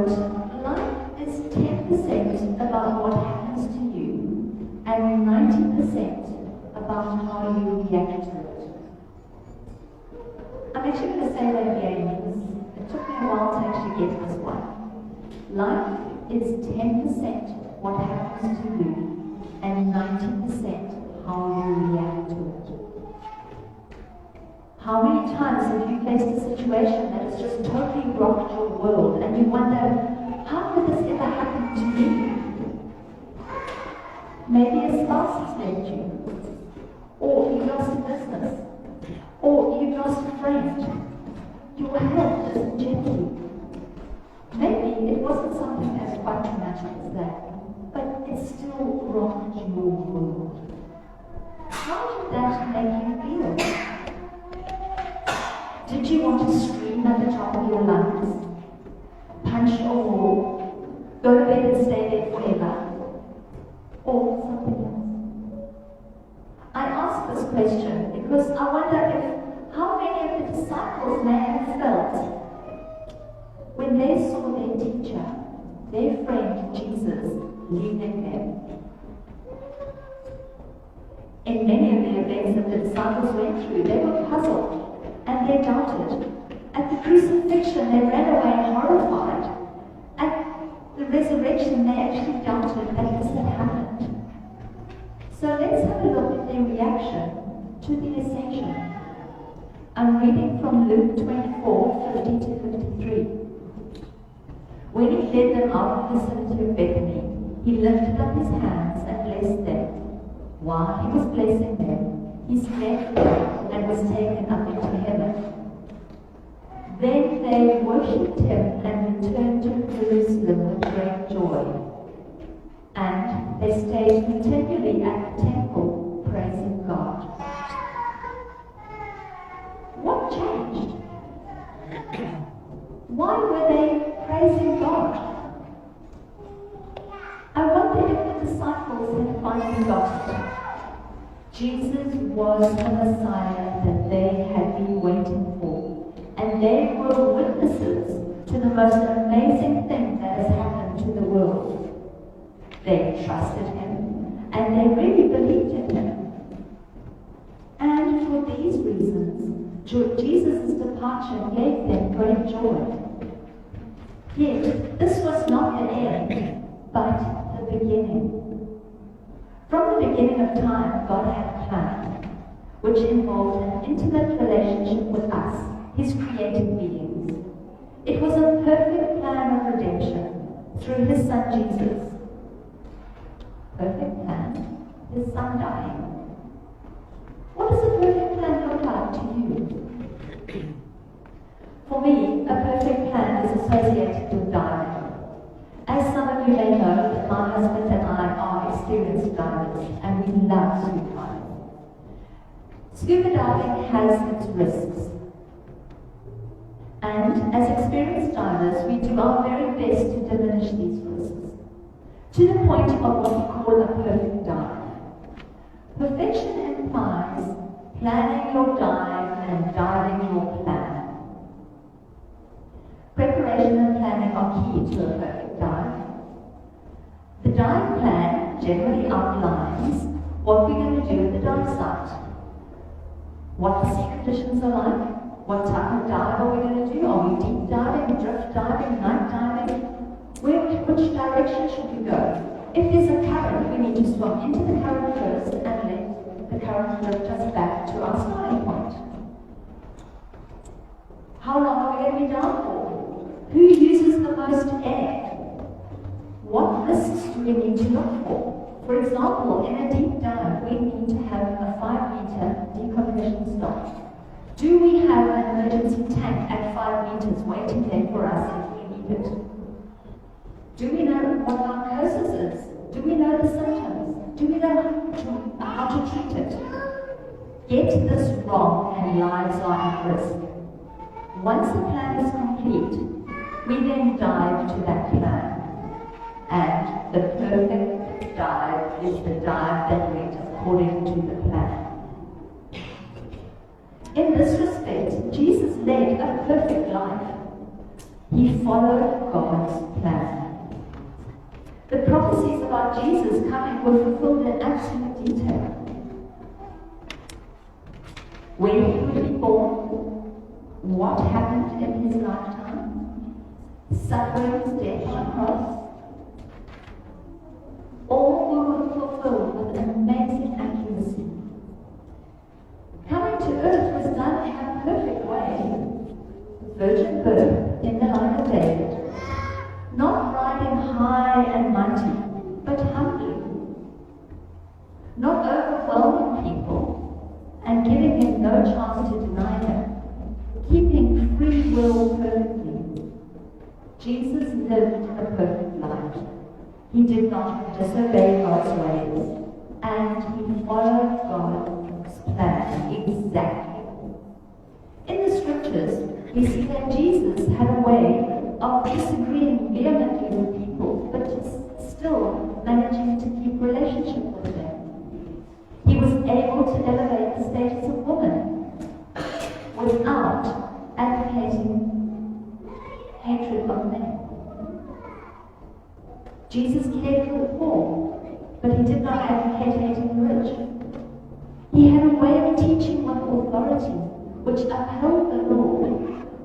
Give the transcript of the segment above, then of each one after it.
wrote, life is 10% about what happens to you and 90% about how you react to it. I'm actually going to say that again because it took me a while to actually get this one. Life is 10% what happens to you and 90% how you react to it. How many times have you faced a situation that has just totally rocked your world and you wonder, how could this ever happen to me? Maybe a spouse has left you, or you lost a business, or you lost a friend. Your health is in jeopardy. Maybe it wasn't something as quite traumatic as that, but it still rocked your world. How did that make you feel? Did you want to scream at the top of your lungs, punch a wall, go to bed and stay there forever, or something else? I ask this question because I wonder if how many of the disciples may have felt when they saw their teacher, their friend Jesus, leaving them. In many of the events that the disciples went through, they were puzzled. And they doubted. At the crucifixion, they ran away horrified. At the resurrection, they actually doubted that this had happened. So let's have a look at their reaction to the ascension. I'm reading from Luke 24:50-53. When he led them out of the vicinity of Bethany, he lifted up his hands and blessed them. While he was blessing them, he left them and was taken up into heaven. Then they worshipped him and returned to Jerusalem with great joy. And they stayed continually at the temple, praising God. What changed? Why were they praising God? I wonder if the disciples had finally got it. Jesus was the Messiah that they had been waiting for, and they were witnesses to the most amazing thing that has happened to the world. They trusted him, and they really believed in him. And for these reasons, Jesus' departure gave them great joy. Yet, this was not the end, but the beginning. From the beginning of time, God had a plan, which involved an intimate relationship with us, his created beings. It was a perfect plan of redemption through his son Jesus. Perfect plan, his son dying. What does a perfect plan look like to you? For me, a perfect plan is associated with diving. As some of you may know, that my husband and I are experienced divers, and we love scuba diving. Scuba diving has its risks. And as experienced divers, we do our very best to diminish these risks, to the point of what we call a perfect dive. Perfection implies planning your dive and diving your plan. Preparation and planning are key to a perfect dive. The dive plan generally outlines what we're going to do at the dive site, what the sea conditions are like, what type of dive are we going to do, are we deep diving, drift diving, night diving, which direction should we go? If there's a current, we need to swim into the current first and let the current lift us back to our starting point. How long are we going to be down for? Who uses the most air? What risks do we need to look for? For example, in a deep dive, we need to have a 5-meter decompression stop. Do we have an emergency tank at 5 meters waiting there for us if we need it? Do we know what narcosis is? Do we know the symptoms? Do we know how to treat it? Get this wrong and lives are at risk. Once the plan is complete, we then dive to that plan. And the perfect dive is the dive that went according to the plan. In this respect, Jesus led a perfect life. He followed God's plan. The prophecies about Jesus coming were fulfilled in absolute detail. Where he would be born, what happened in his lifetime, suffering, death on the cross, all were fulfilled with amazing accuracy. Coming to earth was done in a perfect way. Virgin birth in the line of David, not riding high and mighty, but humbly, not overwhelming people and giving them no chance to deny him, keeping free will perfectly. Jesus lived a perfect life. He did not disobey God's ways, and he followed God's plan exactly. In the scriptures, we see that Jesus had a way of disagreeing vehemently with people, but still managing to keep relationship with them. He was able to elevate the status of woman without advocating hatred of men. Jesus cared for the poor, but he did not advocate hating the rich. He had a way of teaching with authority, which upheld the law,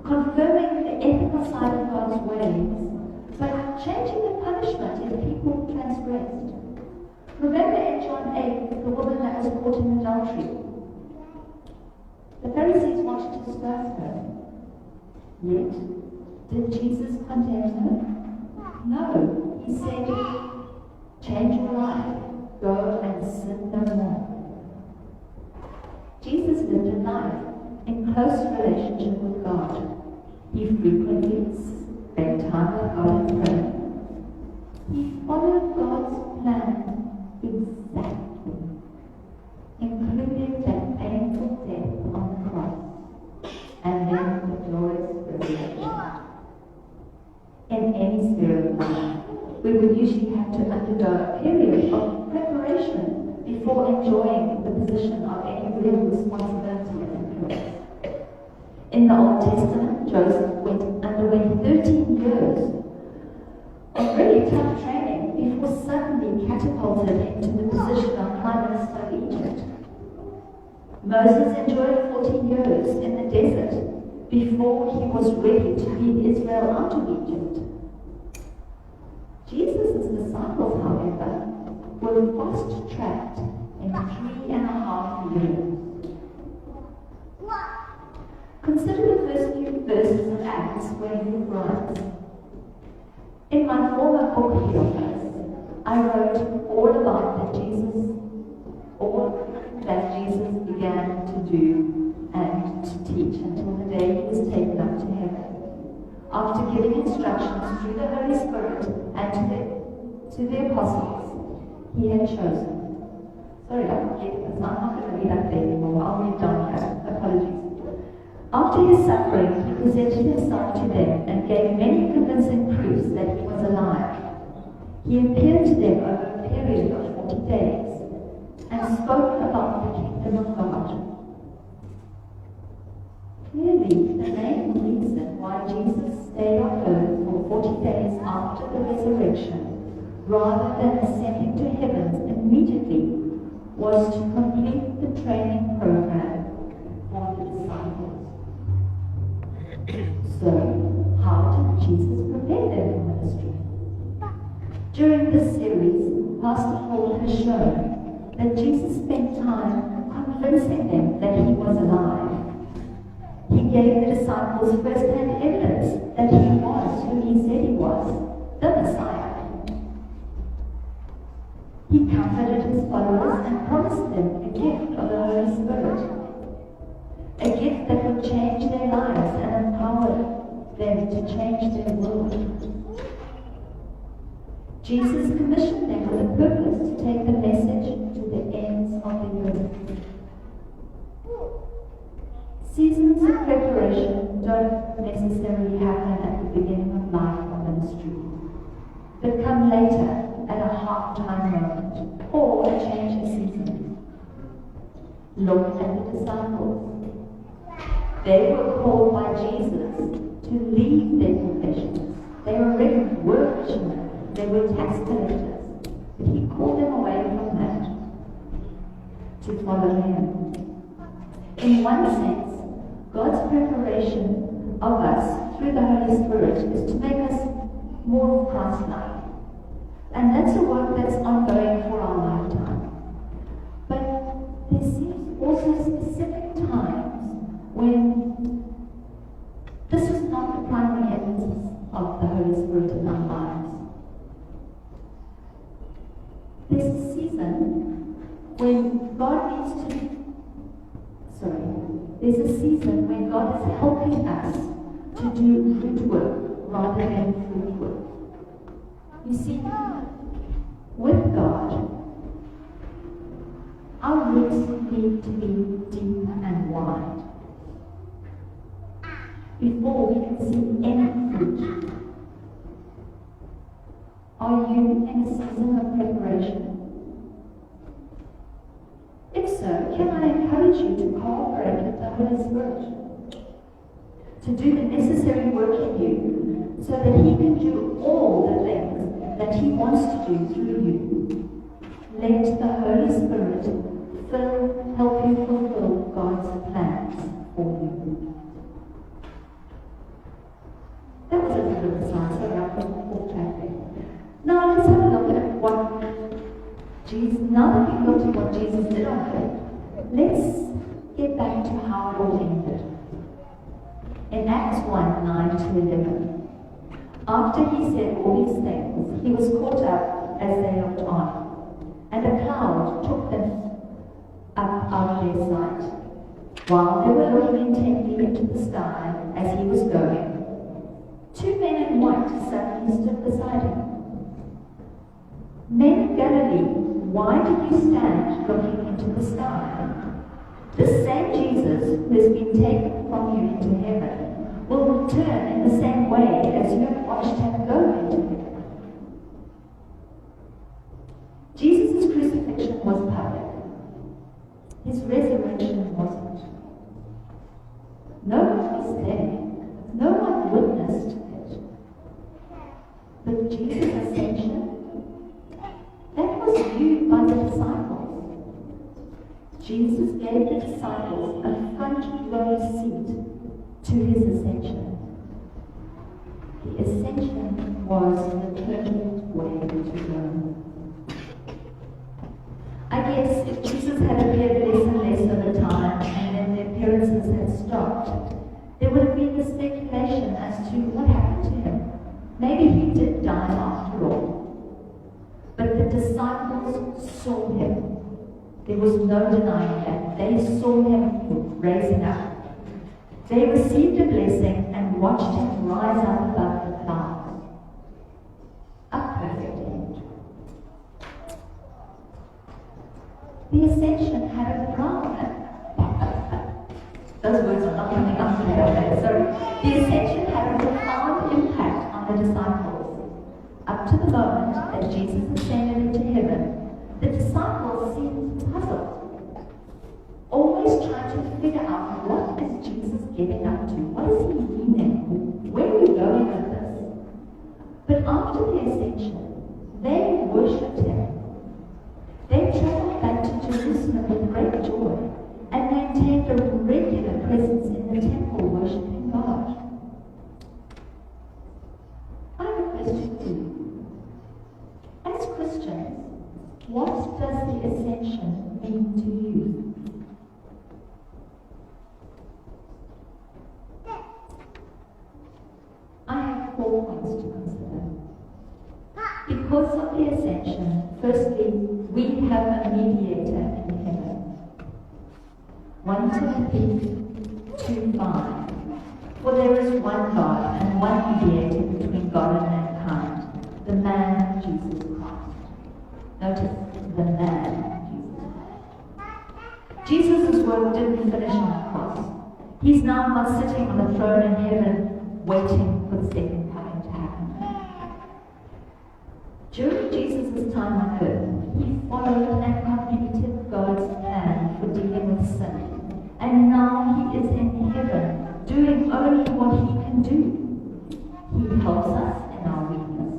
confirming the ethical side of God's ways, but changing the punishment if people transgressed. Remember in John 8, the woman that was caught in adultery. The Pharisees wanted to stone her. Yet, did Jesus condemn her? No. He said, change your life, go and sin no more. Jesus lived a life in close relationship with God. He frequently spent time with God and prayed. He followed God's plan exactly, including that painful death on the cross, and then the glorious resurrection. In any sphere of life, we would usually have to undergo a period of preparation before enjoying the position of any real responsibility and influence. In the Old Testament, Joseph underwent 13 years of really tough training before suddenly catapulted into the position of Prime Minister of Egypt. Moses enjoyed 14 years in the desert before he was ready to lead Israel out of Egypt. Jesus' disciples, however, were fast-tracked in 3.5 years. Consider the first few verses of Acts where he writes, in my former book, Theophilus, I wrote all about all that Jesus began to do and to teach until the day he was taken up to heaven. After giving instructions through the Holy Spirit and to the apostles he had chosen. Sorry, I forget this. I'm not going to read up there anymore. I'll read down here. Apologies. After his suffering, he presented himself to them and gave many convincing proofs that he was alive. He appeared to them over a period of 40 days and spoke about the kingdom of God. Clearly, the main reason why Jesus stayed on earth for 40 days after the resurrection, rather than ascending to heaven immediately, was to complete the training program for the disciples. So, how did Jesus prepare them for ministry? During this series, Pastor Paul has shown that Jesus spent time convincing them that he was alive. He gave the disciples first-hand evidence that he was who he said he was, the Messiah. He comforted his followers and promised them a gift of the Holy Spirit, a gift that would change their lives and empower them to change their world. Jesus commissioned them with a purpose to take the message to the ends of the earth. Seasons of preparation don't necessarily happen at the beginning of life or ministry, but come later at a half-time moment or a change of season. Look at the disciples. They were called by Jesus to leave their professions. They already were fishermen, they were tax collectors. But he called them away from that to follow him. In one sense, God's preparation of us through the Holy Spirit is to make us more Christ-like. And that's a work that's ongoing for our lifetime. But there seems also specific times when this is not the primary emphasis of the Holy Spirit in our lives. There's a season when God needs to there's a season when God is helping us to do root work rather than fruit work. You see, with God, our roots need to be deep and wide before we can see any fruit. Are you in a season of preparation? If so, can I encourage you to cooperate with the Holy Spirit, to do the necessary work in you so that He can do all the things that He wants to do through you. Let the Holy Spirit help you fulfill God's plans for you. That was a little bit of a science, sorry, I've got off track there. Now let's have a look at what Jesus, now that we've looked at what Jesus did on earth, let's get back to how it all ended. In Acts 1, 9 to 11, after he said all these things, he was caught up as they looked on, and a cloud took them up out of their sight. While they were looking intently into the sky as he was going, two men in white suddenly stood beside him. Men of Galilee, why did you stand looking into the sky? The same Jesus who has been taken from you into heaven will return in the same way as you have watched him go into heaven. Jesus' crucifixion was public. His resurrection wasn't. No one was there. No one witnessed it. But Jesus' ascension, that was viewed by the disciples. Jesus gave the disciples a front row seat to his ascension. The ascension was the perfect way to go. I guess if Jesus had appeared less and less over time and then the appearances had stopped, there would have been the speculation as to what happened to him. Maybe he did die after all. But the disciples saw him. There was no denying that. They saw him raising up. They received a blessing and watched him rise up above the clouds. A perfect end. The ascension had a profound those words are not coming up today. Sorry. The ascension had a profound impact on the disciples. Up to the moment that Jesus ascended into heaven, the disciples seemed puzzled, always trying to figure out what is Jesus getting up to? What is he meaning? Where are we going with this? But after the ascension, they worshipped him. They traveled back to Jerusalem with great joy and maintained a regular presence in the temple worshipping God. I have a question for you. As Christians, what does the ascension mean to you? I have 4 points to consider. Because of the ascension, firstly, we have a mediator in heaven. 1 Timothy 2:5. For there is one God and one mediator between God and mankind, the man Jesus Christ. Notice, the man Jesus. Jesus' work didn't finish on the cross. He's now not sitting on the throne in heaven, waiting for the second coming to happen. During Jesus' time on earth, he followed and completed God's plan for dealing with sin. And now he is in heaven, doing only what he can do? He helps us in our weakness.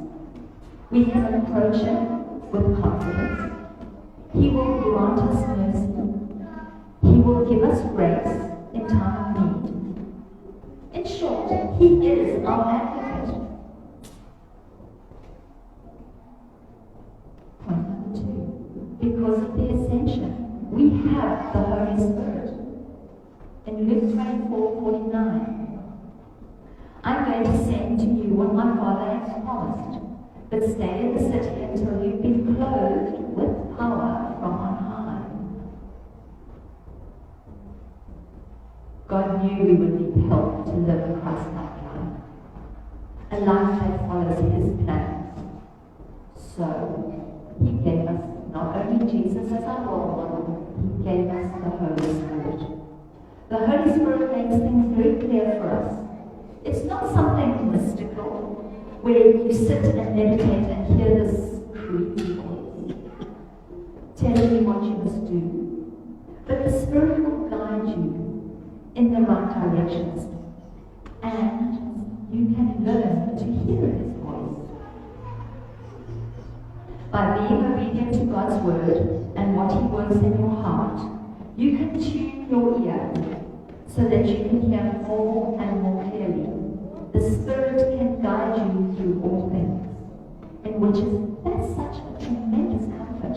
We can approach Him with confidence. He will grant us mercy. He will give us grace in time of need. In short, He is our advocate. Point number 2. Because of the ascension, we have the Holy Spirit. In Luke 24:49, I'm going to send to you what my Father has promised, but stay in the city until you've been clothed with power from on high. God knew we would need help to live a Christ-like life, a life that follows His plans. So, He gave us not only Jesus as our role model, He gave us the Holy Spirit. The Holy Spirit makes things very clear for us. It's not something mystical, where you sit and meditate and hear this creepy voice telling you what you must do. But the Spirit will guide you in the right directions, and you can learn to hear His voice. By being obedient to God's Word and what He works in your heart, you can tune your ear so that you can hear more and more clearly. The Spirit can guide you through all things, that's such a tremendous comfort.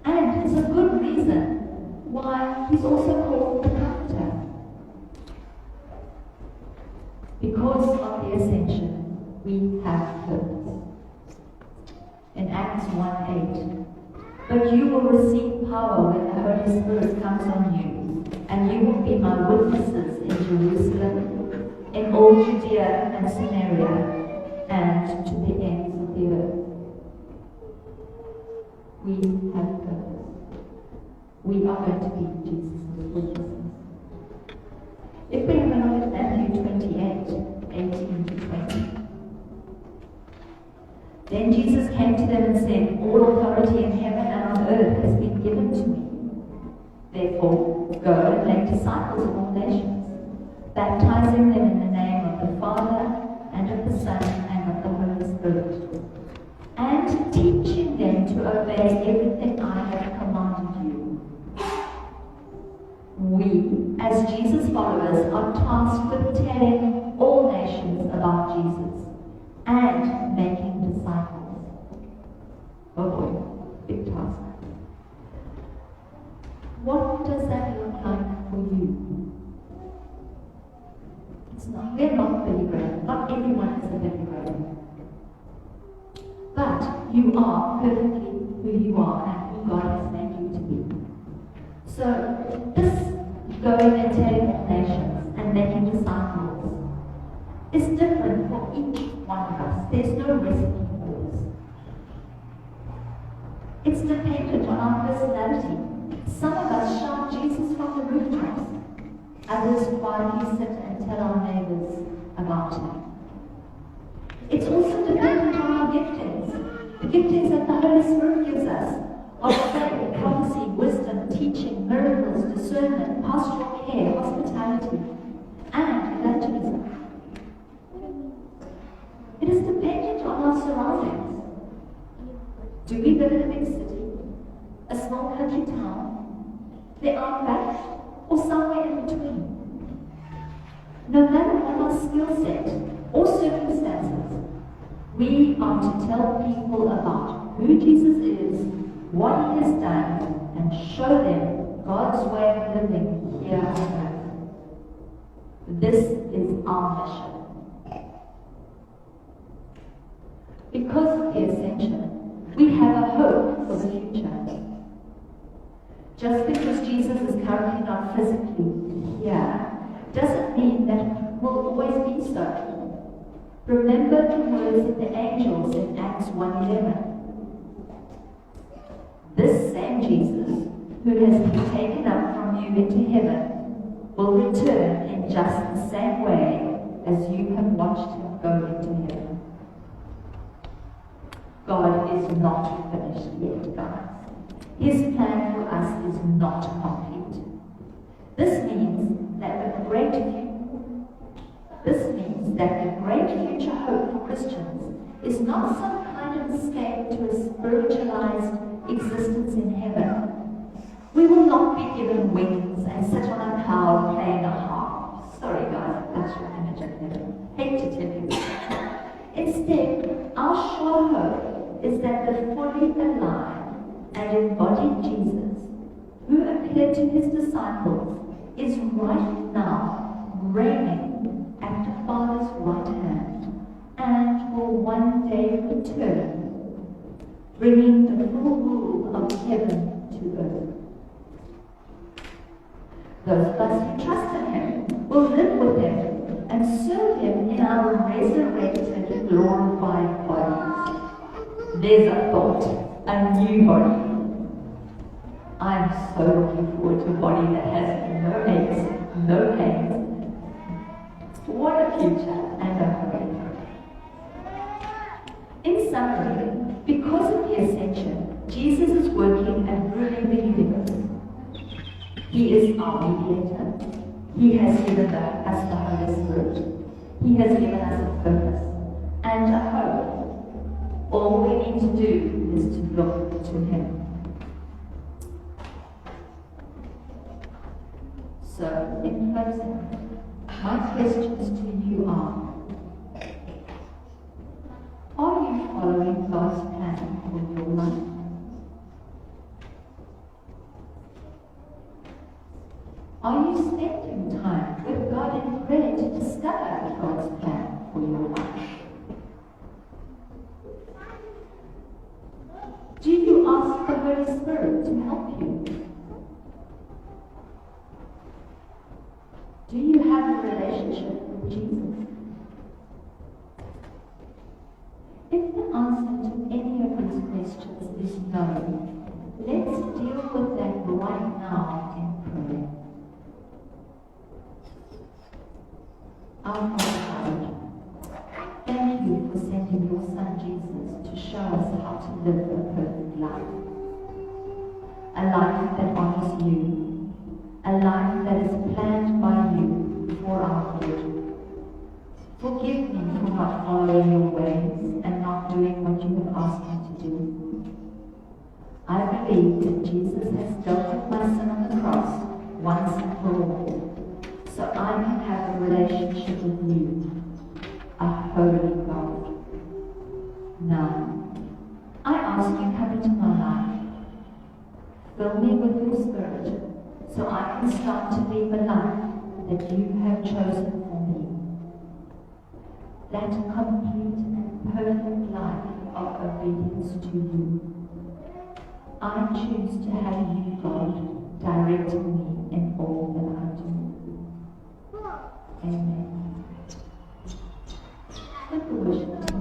And it's a good reason why He's also called the Comforter. Because of the ascension, we have purpose. In Acts 1:8, but you will receive power when the Holy Spirit comes on you, and you will be my witnesses in Jerusalem, in all Judea and Samaria, and to the ends of the earth. We have purpose. We are going to be Jesus' witnesses. If we have a look at Matthew 28:18-20. Then Jesus came to them and said, all authority in heaven and on earth has been given to me. Therefore, go and make disciples of all nations, baptizing them in the name of the Father, and of the Son, and of the Holy Spirit, and teaching them to obey everything I have commanded you. We, as Jesus followers, are tasked with telling all nations about Jesus and making disciples. Oh boy, big task. What does that look like for you? We're not Billy Graham. Not everyone is a Billy Graham. But you are perfectly who you are and who God has made you to be. So, this going and telling all nations and making disciples is different for each one of us. There's no recipe for this. It's dependent on our personality. Some of us shout Jesus from the rooftops. Others quietly sit and tell our neighbors about Him. It's also dependent on our giftings. The giftings that the Holy Spirit gives us of faith, prophecy, wisdom, teaching, miracles, discernment, pastoral care, hospitality, and evangelism. It is dependent on our surroundings. Do we live in a big city, a small country town, the outback, or somewhere in between? No matter what our skill set or circumstances, we are to tell people about who Jesus is, what He has done, and show them God's way of living here on earth. This is our mission. Because of the ascension, we have a hope for the future. Just because Jesus is currently not physically here, doesn't mean that it will always be so. Remember the words of the angels in Acts 1:11. This same Jesus, who has been taken up from you into heaven, will return in just the same way as you have watched Him go into heaven. God is not finished yet, guys. His plan for us is not complete. This means that not some kind of escape to a spiritualized existence in heaven. We will not be given wings and sit on a cloud playing a harp. Sorry guys, that's your image of heaven. Hate to tell you. Instead, our sure hope is that the fully alive and embodied Jesus, who appeared to his disciples, is right now reigning at the Father's right hand and will one day return, bringing the full rule of heaven to earth. Those of us who trust in him will live with him and serve him in our resurrected, glorified bodies. There's a thought, a new body. I'm so looking forward to a body that has no aches, no pains. What a future and a hope. In summary, because of the ascension, Jesus is working and ruling the universe. He is our mediator. He has given us the Holy Spirit. He has given us a purpose and a hope. All we need to do is to look to him. So, in closing, my questions to you are you following God's plan for your life? Are you spending time with God in prayer to discover God's plan for your life? Do you ask the Holy Spirit to help you? Do you have a relationship with Jesus? If the answer to any of these questions is no, let's deal with that right now in prayer. Our Father, thank you for sending your Son Jesus to show us how to live a perfect life. A life that honors you, a life that is planned by you for our good. Forgive me for not following your ways and not doing what you have asked me to do. I believe that Jesus has dealt with my sin on the cross once and for all, so I can have a relationship with you, a holy God. Now, I ask you come into my life. Fill me with your Spirit, so I can start to live a life that you have chosen for me. That complete and perfect life of obedience to you. I choose to have you, God, directing me in all that I do. Amen. Let the worship